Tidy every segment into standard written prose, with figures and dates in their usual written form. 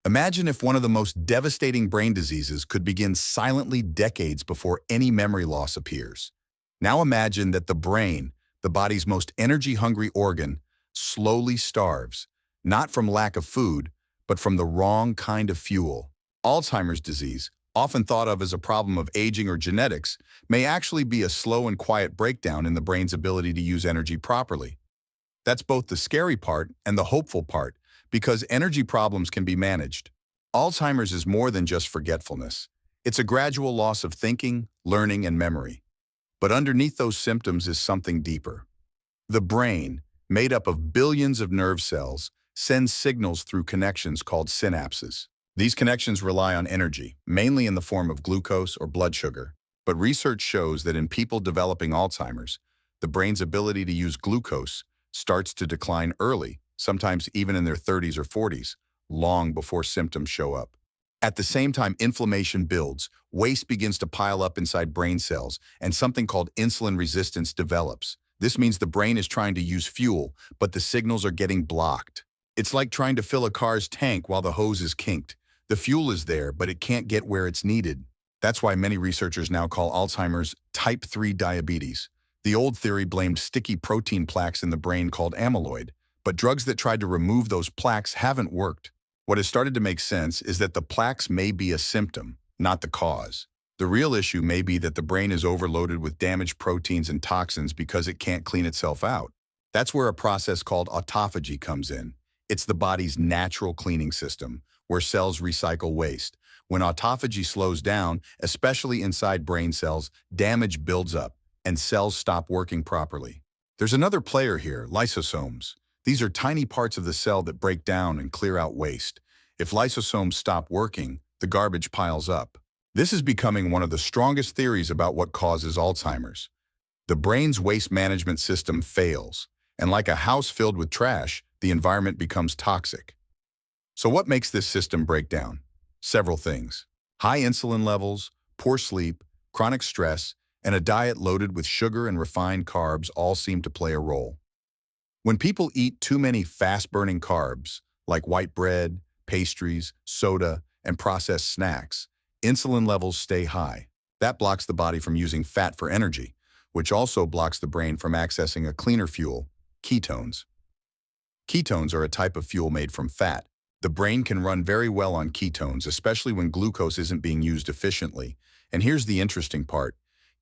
Imagine if one of the most devastating brain diseases could begin silently decades before any memory loss appears. Now imagine that the brain, the body's most energy-hungry organ, slowly starves, not from lack of food, but from the wrong kind of fuel. Alzheimer's disease, often thought of as a problem of aging or genetics, may actually be a slow and quiet breakdown in the brain's ability to use energy properly. That's both the scary part and the hopeful part, because energy problems can be managed. Alzheimer's is more than just forgetfulness. It's a gradual loss of thinking, learning, and memory. But underneath those symptoms is something deeper. The brain, made up of billions of nerve cells, sends signals through connections called synapses. These connections rely on energy, mainly in the form of glucose or blood sugar. But research shows that in people developing Alzheimer's, the brain's ability to use glucose starts to decline early, sometimes even in their 30s or 40s, long before symptoms show up. At the same time, inflammation builds, waste begins to pile up inside brain cells, and something called insulin resistance develops. This means the brain is trying to use fuel, but the signals are getting blocked. It's like trying to fill a car's tank while the hose is kinked. The fuel is there, but it can't get where it's needed. That's why many researchers now call Alzheimer's type 3 diabetes. The old theory blamed sticky protein plaques in the brain called amyloid, but drugs that tried to remove those plaques haven't worked. What has started to make sense is that the plaques may be a symptom, not the cause. The real issue may be that the brain is overloaded with damaged proteins and toxins because it can't clean itself out. That's where a process called autophagy comes in. It's the body's natural cleaning system, where cells recycle waste. When autophagy slows down, especially inside brain cells, damage builds up, and cells stop working properly. There's another player here, lysosomes. These are tiny parts of the cell that break down and clear out waste. If lysosomes stop working, the garbage piles up. This is becoming one of the strongest theories about what causes Alzheimer's. The brain's waste management system fails, and like a house filled with trash, the environment becomes toxic. So what makes this system break down? Several things. High insulin levels, poor sleep, chronic stress, and a diet loaded with sugar and refined carbs all seem to play a role. When people eat too many fast-burning carbs, like white bread, pastries, soda, and processed snacks, insulin levels stay high. That blocks the body from using fat for energy, which also blocks the brain from accessing a cleaner fuel, ketones. Ketones are a type of fuel made from fat. The brain can run very well on ketones, especially when glucose isn't being used efficiently. And here's the interesting part.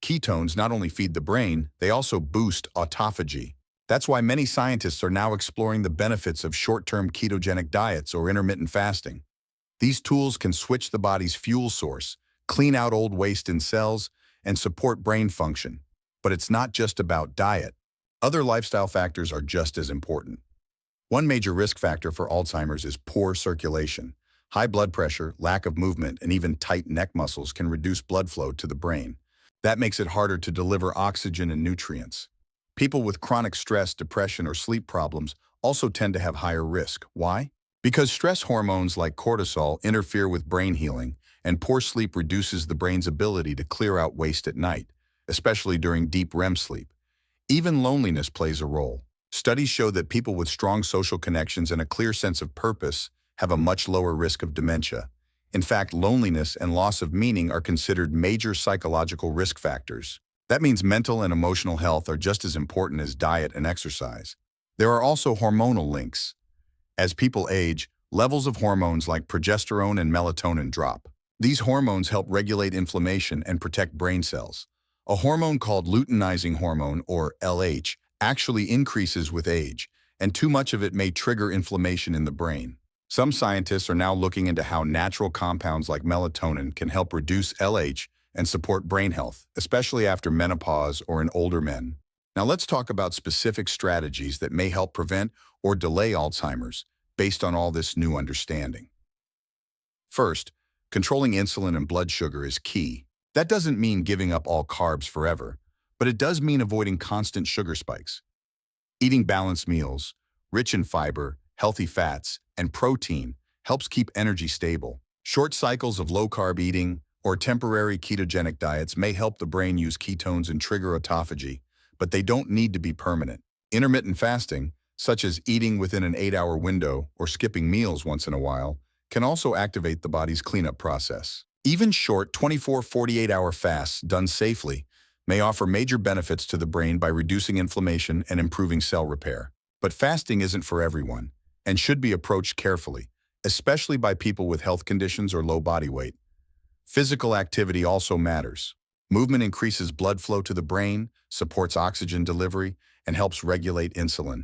Ketones not only feed the brain, they also boost autophagy. That's why many scientists are now exploring the benefits of short-term ketogenic diets or intermittent fasting. These tools can switch the body's fuel source, clean out old waste in cells, and support brain function. But it's not just about diet. Other lifestyle factors are just as important. One major risk factor for Alzheimer's is poor circulation. High blood pressure, lack of movement, and even tight neck muscles can reduce blood flow to the brain. That makes it harder to deliver oxygen and nutrients. People with chronic stress, depression, or sleep problems also tend to have higher risk. Why? Because stress hormones like cortisol interfere with brain healing, and poor sleep reduces the brain's ability to clear out waste at night, especially during deep REM sleep. Even loneliness plays a role. Studies show that people with strong social connections and a clear sense of purpose have a much lower risk of dementia. In fact, loneliness and loss of meaning are considered major psychological risk factors. That means mental and emotional health are just as important as diet and exercise. There are also hormonal links. As people age, levels of hormones like progesterone and melatonin drop. These hormones help regulate inflammation and protect brain cells. A hormone called luteinizing hormone, or LH, actually increases with age, and too much of it may trigger inflammation in the brain. Some scientists are now looking into how natural compounds like melatonin can help reduce LH and support brain health, especially after menopause or in older men. Now let's talk about specific strategies that may help prevent or delay Alzheimer's based on all this new understanding. First, controlling insulin and blood sugar is key. That doesn't mean giving up all carbs forever, but it does mean avoiding constant sugar spikes. Eating balanced meals, rich in fiber, healthy fats, and protein helps keep energy stable. Short cycles of low-carb eating or temporary ketogenic diets may help the brain use ketones and trigger autophagy, but they don't need to be permanent. Intermittent fasting, such as eating within an 8-hour window or skipping meals once in a while, can also activate the body's cleanup process. Even short 24-48-hour fasts done safely may offer major benefits to the brain by reducing inflammation and improving cell repair. But fasting isn't for everyone and should be approached carefully, especially by people with health conditions or low body weight. Physical activity also matters. Movement increases blood flow to the brain, supports oxygen delivery, and helps regulate insulin.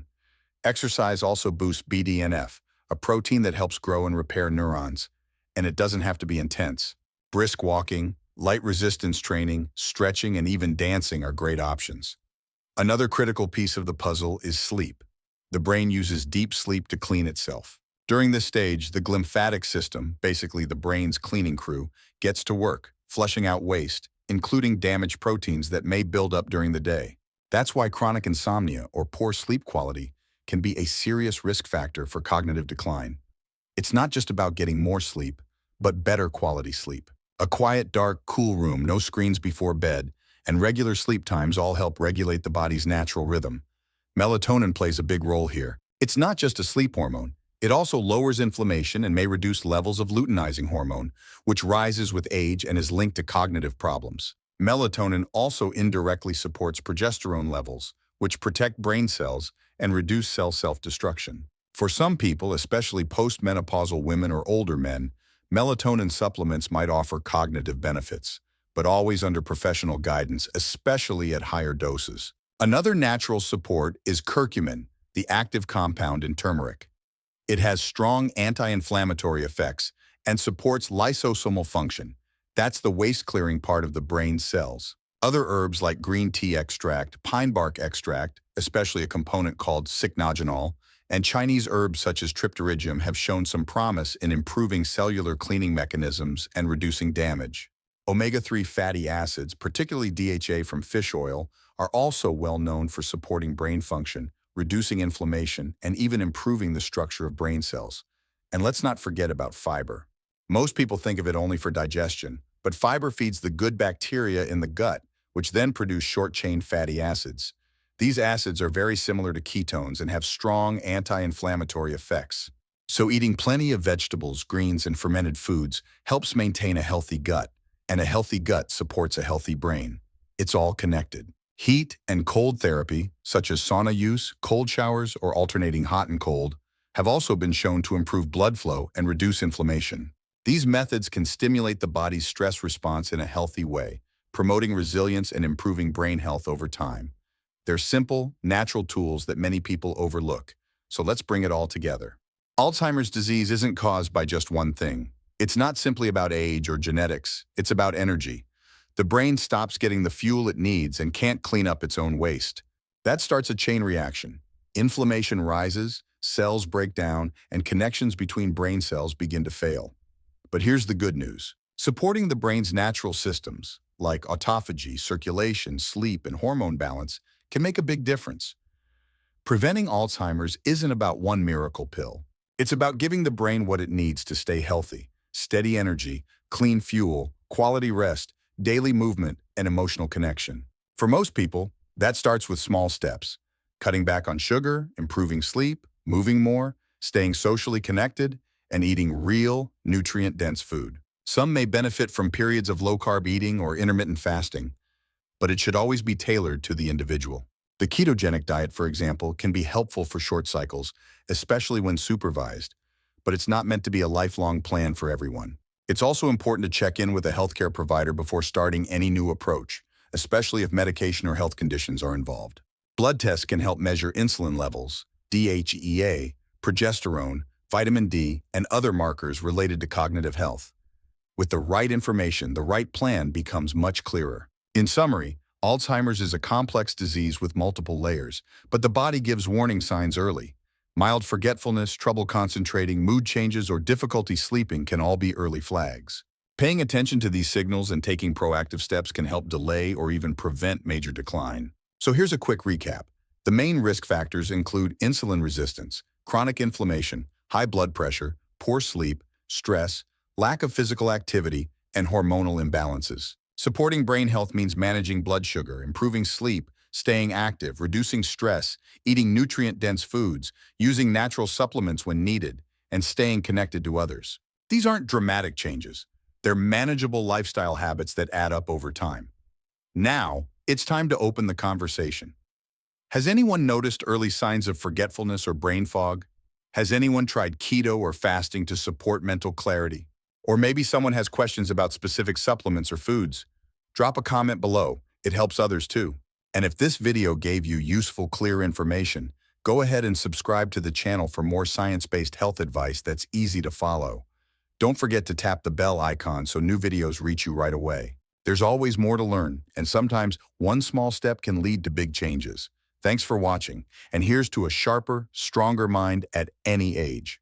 Exercise also boosts BDNF, a protein that helps grow and repair neurons, and it doesn't have to be intense. Brisk walking, light resistance training, stretching, and even dancing are great options. Another critical piece of the puzzle is sleep. The brain uses deep sleep to clean itself. During this stage, the glymphatic system, basically the brain's cleaning crew, gets to work, flushing out waste, including damaged proteins that may build up during the day. That's why chronic insomnia or poor sleep quality can be a serious risk factor for cognitive decline. It's not just about getting more sleep, but better quality sleep. A quiet, dark, cool room, no screens before bed, and regular sleep times all help regulate the body's natural rhythm. Melatonin plays a big role here. It's not just a sleep hormone. It also lowers inflammation and may reduce levels of luteinizing hormone, which rises with age and is linked to cognitive problems. Melatonin also indirectly supports progesterone levels, which protect brain cells and reduce cell self-destruction. For some people, especially postmenopausal women or older men, melatonin supplements might offer cognitive benefits, but always under professional guidance, especially at higher doses. Another natural support is curcumin, the active compound in turmeric. It has strong anti-inflammatory effects and supports lysosomal function. That's the waste-clearing part of the brain's cells. Other herbs like green tea extract, pine bark extract, especially a component called cycnogenol, and Chinese herbs such as triptorhidium have shown some promise in improving cellular cleaning mechanisms and reducing damage. Omega-3 fatty acids, particularly DHA from fish oil, are also well known for supporting brain function, reducing inflammation, and even improving the structure of brain cells. And let's not forget about fiber. Most people think of it only for digestion, but fiber feeds the good bacteria in the gut, which then produce short-chain fatty acids. These acids are very similar to ketones and have strong anti-inflammatory effects. So eating plenty of vegetables, greens, and fermented foods helps maintain a healthy gut, and a healthy gut supports a healthy brain. It's all connected. Heat and cold therapy, such as sauna use, cold showers, or alternating hot and cold, have also been shown to improve blood flow and reduce inflammation. These methods can stimulate the body's stress response in a healthy way, promoting resilience and improving brain health over time. They're simple, natural tools that many people overlook. So let's bring it all together. Alzheimer's disease isn't caused by just one thing. It's not simply about age or genetics. It's about energy. The brain stops getting the fuel it needs and can't clean up its own waste. That starts a chain reaction. Inflammation rises, cells break down, and connections between brain cells begin to fail. But here's the good news. Supporting the brain's natural systems, like autophagy, circulation, sleep, and hormone balance, can make a big difference. Preventing Alzheimer's isn't about one miracle pill. It's about giving the brain what it needs to stay healthy: steady energy, clean fuel, quality rest, daily movement, and emotional connection. For most people, that starts with small steps: cutting back on sugar, improving sleep, moving more, staying socially connected, and eating real, nutrient-dense food. Some may benefit from periods of low-carb eating or intermittent fasting, but it should always be tailored to the individual. The ketogenic diet, for example, can be helpful for short cycles, especially when supervised, but it's not meant to be a lifelong plan for everyone. It's also important to check in with a healthcare provider before starting any new approach, especially if medication or health conditions are involved. Blood tests can help measure insulin levels, DHEA, progesterone, vitamin D, and other markers related to cognitive health. With the right information, the right plan becomes much clearer. In summary, Alzheimer's is a complex disease with multiple layers, but the body gives warning signs early. Mild forgetfulness, trouble concentrating, mood changes, or difficulty sleeping can all be early flags. Paying attention to these signals and taking proactive steps can help delay or even prevent major decline. So here's a quick recap. The main risk factors include insulin resistance, chronic inflammation, high blood pressure, poor sleep, stress, lack of physical activity, and hormonal imbalances. Supporting brain health means managing blood sugar, improving sleep, staying active, reducing stress, eating nutrient-dense foods, using natural supplements when needed, and staying connected to others. These aren't dramatic changes. They're manageable lifestyle habits that add up over time. Now, it's time to open the conversation. Has anyone noticed early signs of forgetfulness or brain fog? Has anyone tried keto or fasting to support mental clarity? Or maybe someone has questions about specific supplements or foods. Drop a comment below. It helps others too. And if this video gave you useful, clear information, go ahead and subscribe to the channel for more science-based health advice that's easy to follow. Don't forget to tap the bell icon so new videos reach you right away. There's always more to learn, and sometimes one small step can lead to big changes. Thanks for watching, and here's to a sharper, stronger mind at any age.